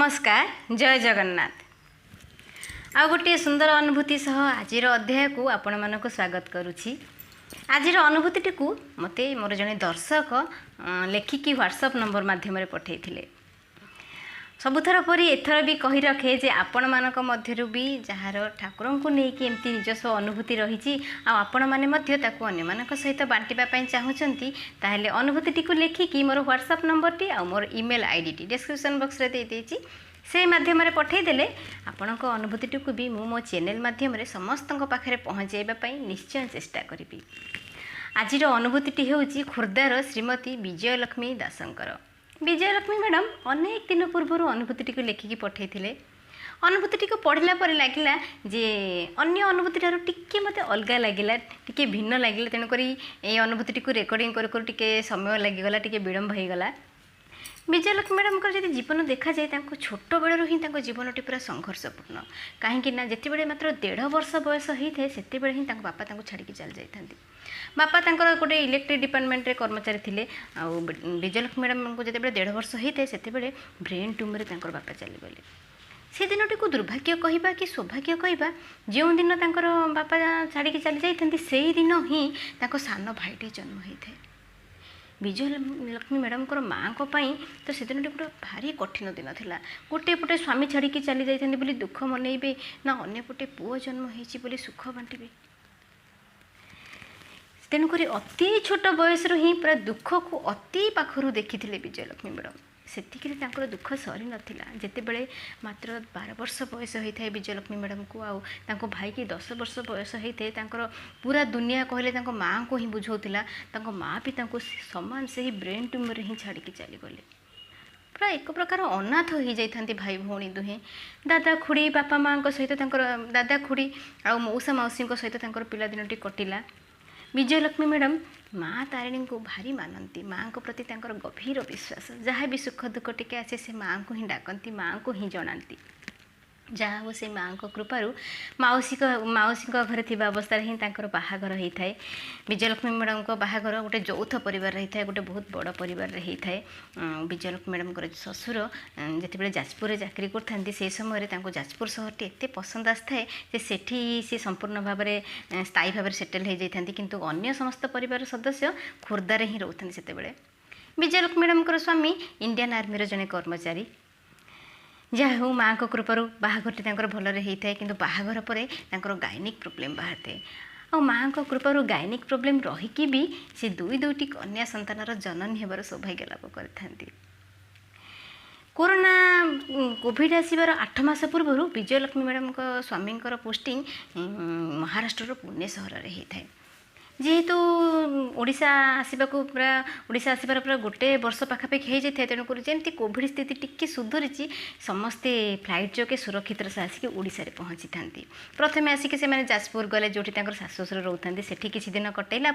नमस्कार जय जगन्नाथ। आ गोटे सुंदर अनुभूति सह आज अध्याय को आपण मानक स्वागत करुछि। आज अनुभूति को मते मोर जने दर्शक लेखिकी व्हाट्सएप नंबर माध्यम पठेइथिले। सबुथर परी एथर भी कही रखे जे आपण मानक मध्यरु भी जहार ठाकुरन को नेकी एमती निजस्व अनुभूति रही आपण माने मध्य ताकू अन्य मानक सहित बांटिबा पई चाहुचंती ताहेले अनुभूति को लेखिकी मोर व्हाट्सएप नंबर टी आ मोर ईमेल आईडी टी डिस्क्रिप्शन बॉक्स रे दे देछि से माध्यम रे पठेइ देले आपणक अनुभूति को भी मो चैनल माध्यम रे समस्तक पाखरे पहुंचाइबा पई निश्चय चेष्टा करिबी। आजिर अनुभूति हेउची खुर्दार श्रीमती विजयलक्ष्मी दासंकर। विजयलक्ष्मी मैडम अनेक दिन पूर्व अनुभूति को लेखिकी पठेइथिले। अनुभूति को पढ़ला पर लगिला जे अन्य अनुभूति ठार टिके मते अलगा लगिला, टिके भिन्न लगिला। तेणुक ये अनुभूति को रेकर्डिंग कर टिके समय लगिगला, टिके विलम्ब होईगला। विजयलक्ष्मी मैडम को जब जीवन देखा जाए छोट बेलू ही जीवन टी पूरा संघर्षपूर्ण। कहीं जिते मात्र 1.5 वर्ष बयस होता है से ही बापा छाड़ी चली जाती। बापा तंकर गोटे इलेक्ट्रिक डिपार्टमेंट रे कर्मचारी थिले। आ विजयलक्ष्मी मैडम को जिते 1.5 वर्ष होता है से ब्रेन ट्यूमर बापा चलीगले। से दिनटी को दुर्भाग्य कहवा कि सौभाग्य कहवा, जो दिन तांकर बापा छाड़ी चली जाती से दिन ही सान भाईटी जन्म होता है। विजयलक्ष्मी मैडम को माँ को तो से दिन गोटे भारी कठिन दिन था। गोटे पटे स्वामी छाड़ी चली जाती दुख मनइबे ना अन्य पटे पुओ जन्म होती सुख बांटे। तेणुक अति छोट बयस ही पूरा दुख को अति पाखर देखी विजयलक्ष्मी मैडम। सेतिक दुख सरी नाला। जिते बड़े मात्र 12 वर्ष बयस होता है विजयलक्ष्मी मैडम को आ भाई की 10 वर्ष बयस होता है पूरा दुनिया कहले माँ को ही बुझाऊला। माँ भी सामान से ही ब्रेन ट्यूमर ही छाड़ी चलीगले। पूरा एक प्रकार अनाथ हो जाती भाई भौणी दुहे। दादा खुड़ी बापा माँ सहित दादा खुड़ी आ मौसा मौसी सहित पिलादिनटी कटिला। विजयलक्ष्मी मैडम माँ तारिणी को भारी मानती। माँ को प्रति गभीर विश्वास। जहाँ भी सुख दुख टिके आसे से माँ को ही डाकती, माँ को ही जनाती। जहाँ हो से माँ को कृपारू मौसी घर थी अवस्था ही बाहाघर होता है। विजयलक्ष्मी मैडम को बाहाघर गोटे यौथ परिवार रही है, गोटे बहुत बड़ परिवार होता है। विजयलक्ष्मी मैडम को ससुर जिते जाजपुर चाकरी करते से समय जाजपुर सहर एत पसंद आए सेठी सी संपूर्ण भाव में स्थायी भाव में सेटेल हो जाती। किंतु अन्य समस्त परिवार सदस्य खुर्दारे ही रोते से। विजयलक्ष्मी मैडम को स्वामी इंडियन आर्मी जड़े कर्मचारी। जहाँ हो माँ को कृपारू बाहाघरटी भलरे होता है। किंतु बाहाघर पर गायनिक प्रोब्लेम बाहरते और माँ को कृपारू गायनिक प्रोब्लेम रहीकि भी से दुईटी कन्या संतानर जननी होबार सौभाग्य लाभ करथांती। कोरोना कोविड आसबार 8 मास पूर्व विजयलक्ष्मी मैडम को स्वामी पोस्टिंग महाराष्ट्र पुणे सहर में होता है। जेहेतु ओडिशा आसवाक पूरा ओडिशा आसबार पूरा गोटे वर्ष पाखापाखि हो जाए। तेणुक जमी कोविड स्थिति टिके सुधरी समस्ते फ्लाइट जोगे सुरक्षित से आसिक ओडिशा रे पहुँची था। प्रथम आसिक से जाजपुर गले जो शाशु शशुर रोते से किसी दिन कटेला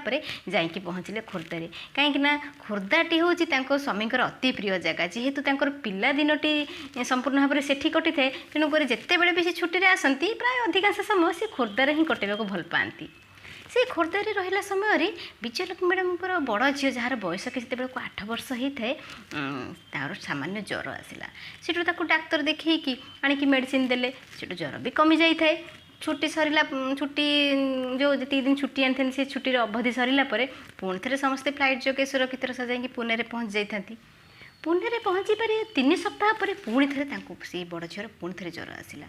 जाइकी पहुँचले खोर्धारे। कहीं खोर्धाटी हूँ स्वामी अति प्रिय जगह। जेहेतु पिला दिनटी संपूर्ण भाव में सेठी कटि थाए। तेणुक जिते बड़े भी से छुट्टी आसती प्राय अधिकांश समय से खोर्धारे ही कटेगा भल पाती। से खोर्धारे रहा समय विजयलक्ष्मी मैडम को बड़ झील जार बयस के 8 वर्ष होता है तार सामान्य ज्वर आसला। से डाक्तर देखी आणिकी मेडिसिन देले से ज्वर भी कमी जाए। छुट्टी सरला छुट्टी जो जी दिन छुट्टी आनी से छुट्टी अवधि सरला पुणी थे समस्ते फ्लाइट जोगे सुरक्षित से जाकि पुणे रे पहुँच जाती। पुणे रे पहुँची पारे 3 सप्ताह पर पुणी थे से बड़ झील पुणी थे ज्वर आसला।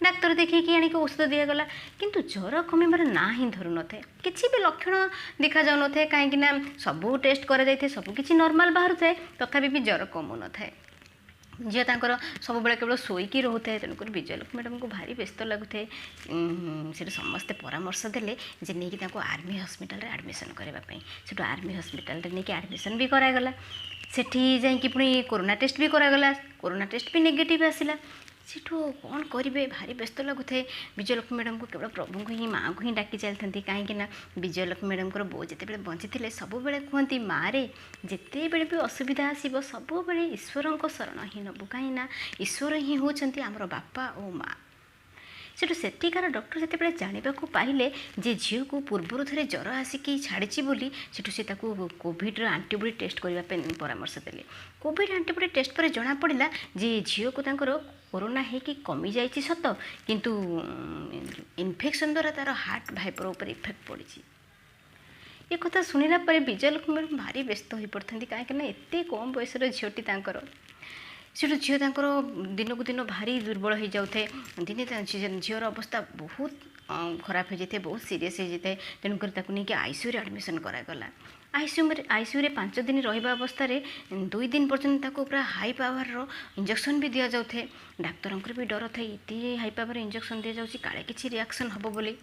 डाक्तर देखिए आणिक औषध दिगला किंतु ज्वर कमिबार ना ही धरू न थे। किसी भी लक्षण देखा जाऊ न थे। कहीं सबू टेस्ट कर सबकि नॉर्मल बाहर थाए तथापि भी ज्वर कमु न थाए। झील तांकर सब बेले केवल शोईकी रोते। तेणुक विजयलक्ष्मी मैडम को भारी व्यस्त लगुए। से समस्ते परामर्श देले जे नहीं आर्मी हॉस्पिटल रे एडमिशन करने। से आर्मी हॉस्पिटल रे नहीं एडमिशन भी करागला। सेठी जाइकी पुणी कोरोना टेस्ट भी करागला। कोरोना टेस्ट भी नेगेटिव आसला। सेठू कौन करेंगे भारी व्यस्त लगुए। विजयलक्ष्मी मैडम को केवल प्रभु को ही माँ को ही डाकी चलती। कहीं विजयलक्ष्मी मैडम को बो जिते बंची थे सब कहती माँ रे जिते बड़े भी असुविधा आसब सब ईश्वर शरण ही नबू। कहीं ईश्वर ही होती आमर बापा और माँ। ସେଠୁ ସେଠିକାର ଡକ୍ଟର ଯେତେବେଳେ ଜାଣିବାକୁ ପାଇଲେ ଯେ ଝିଅକୁ ପୂର୍ବରୁ ଥରେ ଜ୍ୱର ଆସିକି ଛାଡ଼ିଛି ବୋଲି, ସେଠୁ ସେ ତାକୁ କୋଭିଡ଼ର ଆଣ୍ଟିବଡି ଟେଷ୍ଟ କରିବା ପାଇଁ ପରାମର୍ଶ ଦେଲେ। କୋଭିଡ଼ ଆଣ୍ଟିବଡି ଟେଷ୍ଟ ପରେ ଜଣାପଡ଼ିଲା ଯେ ଝିଅକୁ ତାଙ୍କର କରୋନା ହେଇକି କମିଯାଇଛି ସତ, କିନ୍ତୁ ଇନଫେକ୍ସନ୍ ଦ୍ୱାରା ତା'ର ହାର୍ଟ ଭାଇବ୍ର ଉପରେ ଇଫେକ୍ଟ ପଡ଼ିଛି। ଏ କଥା ଶୁଣିଲା ପରେ ବିଜୟଲକ୍ଷ୍ମୀ ମ୍ୟାଡ଼ାମ୍ ଭାରି ବ୍ୟସ୍ତ ହୋଇପଡ଼ିଥାନ୍ତି, କାହିଁକିନା ଏତେ କମ୍ ବୟସର ଝିଅଟି ତାଙ୍କର। ସେଠୁ ଝିଅ ତାଙ୍କର ଦିନକୁ ଦିନ ଭାରି ଦୁର୍ବଳ ହୋଇଯାଉଥାଏ। ଦିନେ ଝିଅର ଅବସ୍ଥା ବହୁତ ଖରାପ ହୋଇଯାଇଥାଏ, ବହୁତ ସିରିୟସ୍ ହୋଇଯାଇଥାଏ। ତେଣୁକରି ତାକୁ ନେଇକି ଆଇସିୟୁରେ ଆଡ଼ମିସନ୍ କରାଗଲା। ଆଇସିୟୁରେ 5 ଦିନ ରହିବା ଅବସ୍ଥାରେ 2 ଦିନ ପର୍ଯ୍ୟନ୍ତ ତାକୁ ପୁରା ହାଇ ପାୱାରର ଇଞ୍ଜେକ୍ସନ୍ ବି ଦିଆଯାଉଥାଏ। ଡାକ୍ତରଙ୍କର ବି ଡର ଥାଏ, ଏତେ ହାଇ ପାୱାର ଇଞ୍ଜେକ୍ସନ୍ ଦିଆଯାଉଛି କାଳେ କିଛି ରିଆକ୍ସନ୍ ହେବ ବୋଲି।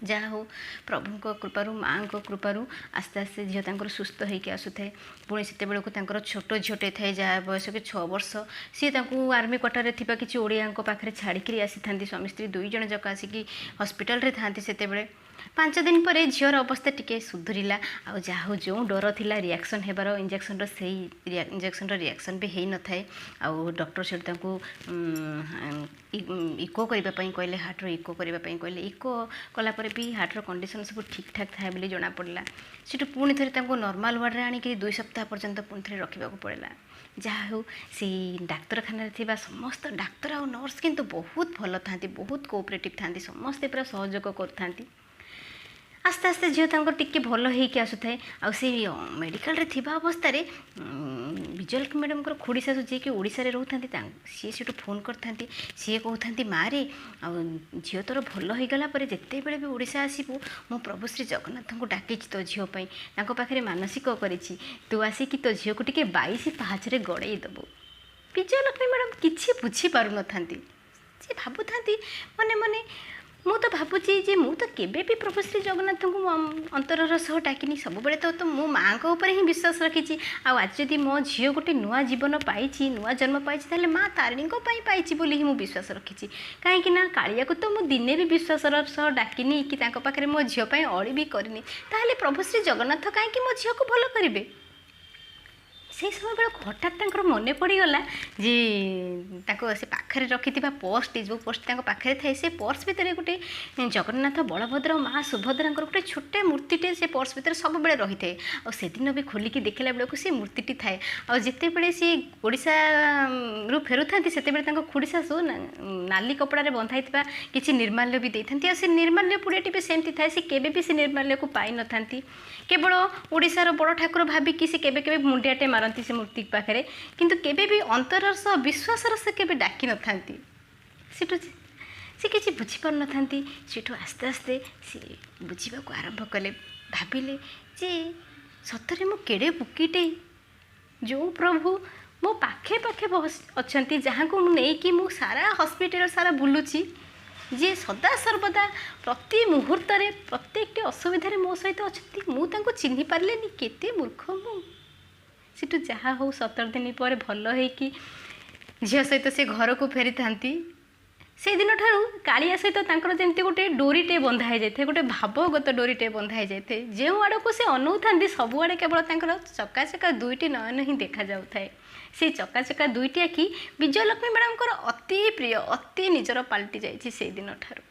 ଯାହା ହଉ ପ୍ରଭୁଙ୍କ କୃପାରୁ, ମାଆଙ୍କ କୃପାରୁ ଆସ୍ତେ ଆସ୍ତେ ଝିଅ ତାଙ୍କର ସୁସ୍ଥ ହୋଇକି ଆସୁଥାଏ। ପୁଣି ସେତେବେଳକୁ ତାଙ୍କର ଛୋଟ ଝିଅଟେ ଥାଏ, ଯାହା ବୟସ କି 6 ବର୍ଷ। ସିଏ ତାଙ୍କୁ ଆର୍ମି କ୍ୱାର୍ଟରରେ ଥିବା କିଛି ଓଡ଼ିଆଙ୍କ ପାଖରେ ଛାଡ଼ିକିରି ଆସିଥାନ୍ତି। ସ୍ୱାମୀ ସ୍ତ୍ରୀ 2 ଜଣ ଯାକ ଆସିକି ହସ୍ପିଟାଲରେ ଥାନ୍ତି। ସେତେବେଳେ 5 ଦିନ ପରେ ଝିଅର ଅବସ୍ଥା ଟିକେ ସୁଧୁରିଲା। ଆଉ ଯାହା ହଉ ଯେଉଁ ଡର ଥିଲା ରିଆକ୍ସନ୍ ହେବାର ଇଞ୍ଜେକ୍ସନ୍ର, ସେଇ ଇଞ୍ଜେକ୍ସନ୍ର ରିଆକ୍ସନ୍ ବି ହେଇନଥାଏ। ଆଉ ଡକ୍ଟର ସେଠୁ ତାଙ୍କୁ ଇକୋ କରିବା ପାଇଁ କହିଲେ, ହାର୍ଟର ଇକୋ କରିବା ପାଇଁ କହିଲେ। ଇକୋ କଲା ପରେ ବି ହାର୍ଟର କଣ୍ଡିସନ୍ ସବୁ ଠିକ୍ ଠାକ୍ ଥାଏ ବୋଲି ଜଣାପଡ଼ିଲା। ସେଠୁ ପୁଣି ଥରେ ତାଙ୍କୁ ନର୍ମାଲ୍ ୱାର୍ଡ଼ରେ ଆଣିକି 2 ସପ୍ତାହ ପର୍ଯ୍ୟନ୍ତ ପୁଣି ଥରେ ରଖିବାକୁ ପଡ଼ିଲା। ଯାହା ହେଉ ସେଇ ଡାକ୍ତରଖାନାରେ ଥିବା ସମସ୍ତ ଡାକ୍ତର ଆଉ ନର୍ସ କିନ୍ତୁ ବହୁତ ଭଲ ଥାନ୍ତି, ବହୁତ କୋଅପରେଟିଭ୍ ଥାନ୍ତି, ସମସ୍ତେ ପୁରା ସହଯୋଗ କରୁଥାନ୍ତି। ଆସ୍ତେ ଆସ୍ତେ ଝିଅ ତାଙ୍କର ଟିକେ ଭଲ ହେଇକି ଆସୁଥାଏ। ଆଉ ସେ ମେଡ଼ିକାଲରେ ଥିବା ଅବସ୍ଥାରେ ବିଜୟଲକ୍ଷ୍ମୀ ମ୍ୟାଡ଼ାମଙ୍କର ଖୁଡ଼ି ଶାଶୁ ଯିଏକି ଓଡ଼ିଶାରେ ରହୁଥାନ୍ତି, ସିଏ ସେଠୁ ଫୋନ୍ କରିଥାନ୍ତି। ସିଏ କହୁଥାନ୍ତି, ମାରେ ଆଉ ଝିଅ ତୋର ଭଲ ହେଇଗଲା ପରେ ଯେତେବେଳେ ବି ଓଡ଼ିଶା ଆସିବୁ, ମୁଁ ପ୍ରଭୁ ଶ୍ରୀ ଜଗନ୍ନାଥଙ୍କୁ ଡାକିଛି ତୋ ଝିଅ ପାଇଁ, ତାଙ୍କ ପାଖରେ ମାନସିକ କରିଛି, ତୁ ଆସିକି ତୋ ଝିଅକୁ ଟିକେ 22 ପାହାଚରେ ଗଡ଼େଇ ଦେବୁ। ବିଜୟଲକ୍ଷ୍ମୀ ମ୍ୟାଡ଼ାମ୍ କିଛି ବୁଝିପାରୁନଥାନ୍ତି। ସେ ଭାବୁଥାନ୍ତି ମନେ ମନେ, ମୁଁ ତ ଭାବୁଛି ଯେ ମୁଁ ତ କେବେ ବି ପ୍ରଭୁ ଶ୍ରୀ ଜଗନ୍ନାଥଙ୍କୁ ଅନ୍ତରର ସହ ଡାକିନି, ସବୁବେଳେ ତ ମୁଁ ମାଆଙ୍କ ଉପରେ ହିଁ ବିଶ୍ୱାସ ରଖିଛି। ଆଉ ଆଜି ଯଦି ମୋ ଝିଅ ଗୋଟେ ନୂଆ ଜୀବନ ପାଇଛି, ନୂଆ ଜନ୍ମ ପାଇଛି, ତାହେଲେ ମା ତାରିଣୀଙ୍କ ପାଇଁ ପାଇଛି ବୋଲି ହିଁ ମୁଁ ବିଶ୍ୱାସ ରଖିଛି। କାହିଁକିନା କାଳିଆକୁ ତ ମୁଁ ଦିନେ ବି ବିଶ୍ୱାସର ସହ ଡାକିନି କି ତାଙ୍କ ପାଖରେ ମୋ ଝିଅ ପାଇଁ ଅଳି ବି କରିନି, ତାହେଲେ ପ୍ରଭୁ ଶ୍ରୀ ଜଗନ୍ନାଥ କାହିଁକି ମୋ ଝିଅକୁ ଭଲ କରିବେ? ସେହି ସମୟ ବେଳକୁ ହଠାତ୍ ତାଙ୍କର ମନେ ପଡ଼ିଗଲା ଯେ ତାଙ୍କ ସେ ପାଖରେ ରଖିଥିବା ପର୍ସଟି, ଯେଉଁ ପର୍ସଟି ତାଙ୍କ ପାଖରେ ଥାଏ, ସେ ପର୍ସ ଭିତରେ ଗୋଟେ ଜଗନ୍ନାଥ, ବଳଭଦ୍ର, ମା ସୁଭଦ୍ରାଙ୍କର ଗୋଟେ ଛୋଟ ମୂର୍ତ୍ତିଟେ ସେ ପର୍ସ ଭିତରେ ସବୁବେଳେ ରହିଥାଏ। ଆଉ ସେଦିନ ବି ଖୋଲିକି ଦେଖିଲା ବେଳକୁ ସେ ମୂର୍ତ୍ତିଟି ଥାଏ। ଆଉ ଯେତେବେଳେ ସିଏ ଓଡ଼ିଶାରୁ ଫେରୁଥାନ୍ତି, ସେତେବେଳେ ତାଙ୍କ ଖୁଡ଼ି ଶାଶୁ ନାଲି କପଡ଼ାରେ ବନ୍ଧା ହେଇଥିବା କିଛି ନିର୍ମାଲ୍ୟ ବି ଦେଇଥାନ୍ତି। ଆଉ ସେ ନିର୍ମାଲ୍ୟ ପୁଡ଼ିଆଟି ବି ସେମିତି ଥାଏ, ସେ କେବେ ବି ସେ ନିର୍ମାଲ୍ୟକୁ ପାଇନଥାନ୍ତି। କେବଳ ଓଡ଼ିଶାର ବଡ଼ ଠାକୁର ଭାବିକି ସେ କେବେ କେବେ ମୁଣ୍ଡିଆଟେ ମାରନ୍ତି ସେ ମୂର୍ତ୍ତି ପାଖରେ, କିନ୍ତୁ କେବେ ବି ଅନ୍ତରର ସହ ବିଶ୍ୱାସର ସେ କେବେ ଡାକିନଥାନ୍ତି। ସେଠୁ ସେ କିଛି ବୁଝିପାରୁନଥାନ୍ତି। ସେଠୁ ଆସ୍ତେ ଆସ୍ତେ ସେ ବୁଝିବାକୁ ଆରମ୍ଭ କଲେ। ଭାବିଲେ ଯେ ସତରେ ମୁଁ କେଡ଼େ ବୁକିଟେ, ଯେଉଁ ପ୍ରଭୁ ମୋ ପାଖେ ପାଖେ ଅଛନ୍ତି, ଯାହାଙ୍କୁ ମୁଁ ନେଇକି ମୁଁ ସାରା ହସ୍ପିଟାଲ ସାରା ବୁଲୁଛି, ଯିଏ ସଦା ସର୍ବଦା ପ୍ରତି ମୁହୂର୍ତ୍ତରେ ପ୍ରତ୍ୟେକଟି ଅସୁବିଧାରେ ମୋ ସହିତ ଅଛନ୍ତି, ମୁଁ ତାଙ୍କୁ ଚିହ୍ନି ପାରିଲିନି, କେତେ ମୂର୍ଖ ମୁଁ। ସେଠୁ ଯାହା ହଉ 17 ଦିନ ପରେ ଭଲ ହେଇକି ଝିଅ ସହିତ ସେ ଘରକୁ ଫେରିଥାନ୍ତି। ସେଇଦିନ ଠାରୁ କାଳିଆ ସହିତ ତାଙ୍କର ଯେମିତି ଗୋଟେ ଡୋରିଟେ ବନ୍ଧା ହେଇଯାଇଥାଏ, ଗୋଟେ ଭାବଗତ ଡୋରିଟେ ବନ୍ଧା ହେଇଯାଇଥାଏ। ଯେଉଁ ଆଡ଼କୁ ସେ ଅନଉଥାନ୍ତି, ସବୁଆଡ଼େ କେବଳ ତାଙ୍କର ଚକାଚକା 2ଟି ନୟନ ହିଁ ଦେଖାଯାଉଥାଏ। ସେଇ ଚକାଚକା 2ଟି ଆଖି ବିଜୟଲକ୍ଷ୍ମୀ ମ୍ୟାଡ଼ାମଙ୍କର ଅତି ପ୍ରିୟ, ଅତି ନିଜର ପାଲଟି ଯାଇଛି ସେଇଦିନ ଠାରୁ।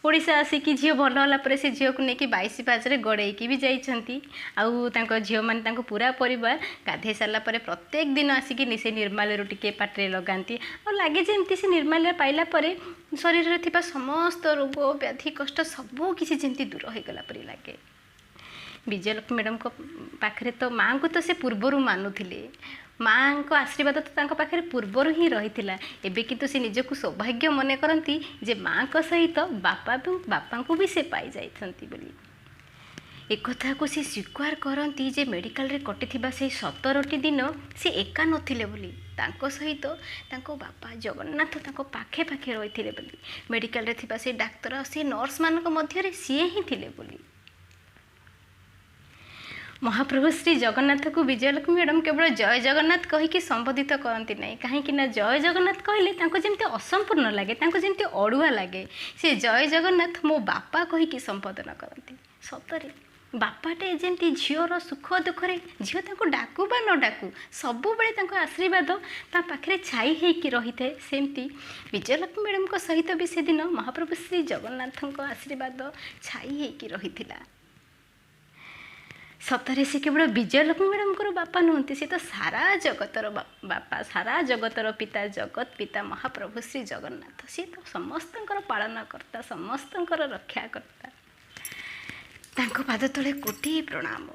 ଓଡ଼ିଶା ଆସିକି ଝିଅ ଭଲ ହେଲା ପରେ ସେ ଝିଅକୁ ନେଇକି 22 ପାହାଚରେ ଗଡ଼େଇକି ବି ଯାଇଛନ୍ତି। ଆଉ ତାଙ୍କ ଝିଅମାନେ, ତାଙ୍କ ପୁରା ପରିବାର ଗାଧେଇ ସାରିଲା ପରେ ପ୍ରତ୍ୟେକ ଦିନ ଆସିକି ସେ ନିର୍ମାଲ୍ୟରୁ ଟିକେ ପାଟିରେ ଲଗାନ୍ତି। ଆଉ ଲାଗେ ଯେମିତି ସେ ନିର୍ମାଲ୍ୟ ପାଇଲା ପରେ ଶରୀରରେ ଥିବା ସମସ୍ତ ରୋଗ, ବ୍ୟାଧି, କଷ୍ଟ ସବୁ କିଛି ଯେମିତି ଦୂର ହୋଇଗଲା ପରି ଲାଗେ। ବିଜୟଲକ୍ଷ୍ମୀ ମ୍ୟାଡ଼ାମଙ୍କ ପାଖରେ ତ ମାଆଙ୍କୁ ତ ସେ ପୂର୍ବରୁ ମାନୁଥିଲେ, ମାଆଙ୍କ ଆଶୀର୍ବାଦ ତ ତାଙ୍କ ପାଖରେ ପୂର୍ବରୁ ହିଁ ରହିଥିଲା। ଏବେ କିନ୍ତୁ ସେ ନିଜକୁ ସୌଭାଗ୍ୟ ମନେ କରନ୍ତି ଯେ ମାଆଙ୍କ ସହିତ ବାପାଙ୍କୁ ବି ସେ ପାଇଯାଇଛନ୍ତି ବୋଲି। ଏକଥାକୁ ସେ ସ୍ୱୀକାର କରନ୍ତି ଯେ ମେଡ଼ିକାଲରେ କଟିଥିବା ସେଇ 17ଟି ଦିନ ସେ ଏକା ନଥିଲେ ବୋଲି, ତାଙ୍କ ସହିତ ତାଙ୍କ ବାପା ଜଗନ୍ନାଥ ତାଙ୍କ ପାଖେ ପାଖେ ରହିଥିଲେ ବୋଲି, ମେଡ଼ିକାଲରେ ଥିବା ସେ ଡାକ୍ତର ଆଉ ସେ ନର୍ସମାନଙ୍କ ମଧ୍ୟରେ ସିଏ ହିଁ ଥିଲେ ବୋଲି। ମହାପ୍ରଭୁ ଶ୍ରୀ ଜଗନ୍ନାଥକୁ ବିଜୟଲକ୍ଷ୍ମୀ ମ୍ୟାଡ଼ାମ୍ କେବଳ ଜୟ ଜଗନ୍ନାଥ କହିକି ସମ୍ବୋଧିତ କରନ୍ତି ନାହିଁ, କାହିଁକି ନା ଜୟ ଜଗନ୍ନାଥ କହିଲେ ତାଙ୍କୁ ଯେମିତି ଅସମ୍ପୂର୍ଣ୍ଣ ଲାଗେ, ତାଙ୍କୁ ଯେମିତି ଅଡ଼ୁଆ ଲାଗେ। ସେ ଜୟ ଜଗନ୍ନାଥ ମୋ ବାପା କହିକି ସମ୍ବୋଧନ କରନ୍ତି। ସତରେ ବାପାଟେ ଯେମିତି ଝିଅର ସୁଖ ଦୁଃଖରେ ଝିଅ ତାଙ୍କୁ ଡାକୁ ବା ନ ଡାକୁ ସବୁବେଳେ ତାଙ୍କ ଆଶୀର୍ବାଦ ତା ପାଖରେ ଛାଇ ହେଇକି ରହିଥାଏ। ସେମିତି ବିଜୟଲକ୍ଷ୍ମୀ ମ୍ୟାଡ଼ାମଙ୍କ ସହିତ ବି ସେଦିନ ମହାପ୍ରଭୁ ଶ୍ରୀ ଜଗନ୍ନାଥଙ୍କ ଆଶୀର୍ବାଦ ଛାଇ ହେଇକି ରହିଥିଲା। ସତରେ ସେ କେବଳ ବିଜୟଲକ୍ଷ୍ମୀ ମ୍ୟାଡ଼ାମଙ୍କର ବାପା ନୁହନ୍ତି, ସେ ତ ସାରା ଜଗତର ବାପା, ସାରା ଜଗତର ପିତା, ଜଗତ ପିତା ମହାପ୍ରଭୁ ଶ୍ରୀ ଜଗନ୍ନାଥ। ସେ ତ ସମସ୍ତଙ୍କର ପାଳନକର୍ତ୍ତା, ସମସ୍ତଙ୍କର ରକ୍ଷାକର୍ତ୍ତା। ତାଙ୍କ ପାଦ ତଳେ କୋଟିଏ ପ୍ରଣାମ।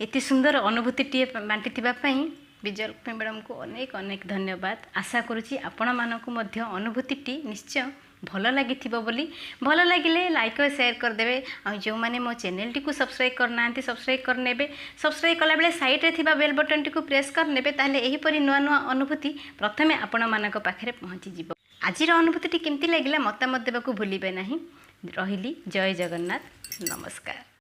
ଏତେ ସୁନ୍ଦର ଅନୁଭୂତିଟିଏ ବାଣ୍ଟିଥିବା ପାଇଁ ବିଜୟଲକ୍ଷ୍ମୀ ମ୍ୟାଡ଼ାମକୁ ଅନେକ ଅନେକ ଧନ୍ୟବାଦ। ଆଶା କରୁଛି ଆପଣମାନଙ୍କୁ ମଧ୍ୟ ଅନୁଭୂତିଟି ନିଶ୍ଚୟ ଭଲ ଲାଗିଥିବ ବୋଲି। ଭଲ ଲାଗିଲେ ଲାଇକ୍ ଓ ସେୟାର କରିଦେବେ। ଆଉ ଯେଉଁମାନେ ମୋ ଚ୍ୟାନେଲଟିକୁ ସବସ୍କ୍ରାଇବ୍ କରିନାହାନ୍ତି ସବସ୍କ୍ରାଇବ୍ କରିନେବେ। ସବସ୍କ୍ରାଇବ୍ କଲାବେଳେ ସାଇଡ଼୍ରେ ଥିବା ବେଲ୍ ବଟନ୍ଟିକୁ ପ୍ରେସ୍ କରିନେବେ, ତାହେଲେ ଏହିପରି ନୂଆ ନୂଆ ଅନୁଭୂତି ପ୍ରଥମେ ଆପଣମାନଙ୍କ ପାଖରେ ପହଞ୍ଚିଯିବ। ଆଜିର ଅନୁଭୂତିଟି କେମିତି ଲାଗିଲା ମତାମତ ଦେବାକୁ ଭୁଲିବେ ନାହିଁ। ରହିଲି, ଜୟ ଜଗନ୍ନାଥ, ନମସ୍କାର।